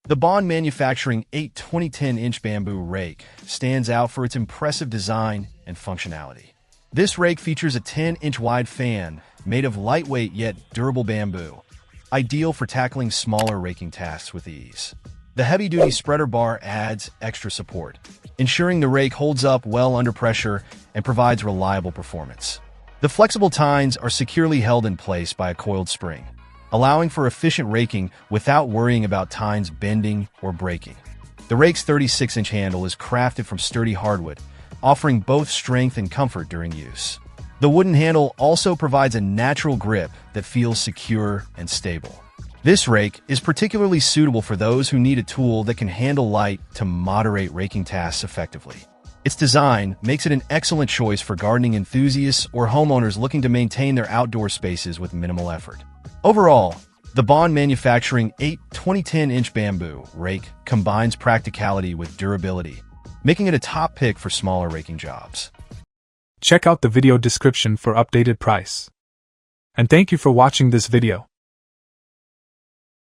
The Bond Manufacturing 8 2010-inch bamboo rake stands out for its impressive design and functionality. This rake features a 10-inch wide fan made of lightweight yet durable bamboo, ideal for tackling smaller raking tasks with ease. The heavy-duty spreader bar adds extra support, ensuring the rake holds up well under pressure and provides reliable performance. The flexible tines are securely held in place by a coiled spring, allowing for efficient raking without worrying about tines bending or breaking. The rake's 36-inch handle is crafted from sturdy hardwood, offering both strength and comfort during use. The wooden handle also provides a natural grip that feels secure and stable. This rake is particularly suitable for those who need a tool that can handle light to moderate raking tasks effectively. Its design makes it an excellent choice for gardening enthusiasts or homeowners looking to maintain their outdoor spaces with minimal effort. Overall, the Bond Manufacturing 8 2010-inch bamboo rake combines practicality with durability, making it a top pick for smaller raking jobs. Check out the video description for updated price. And thank you for watching this video.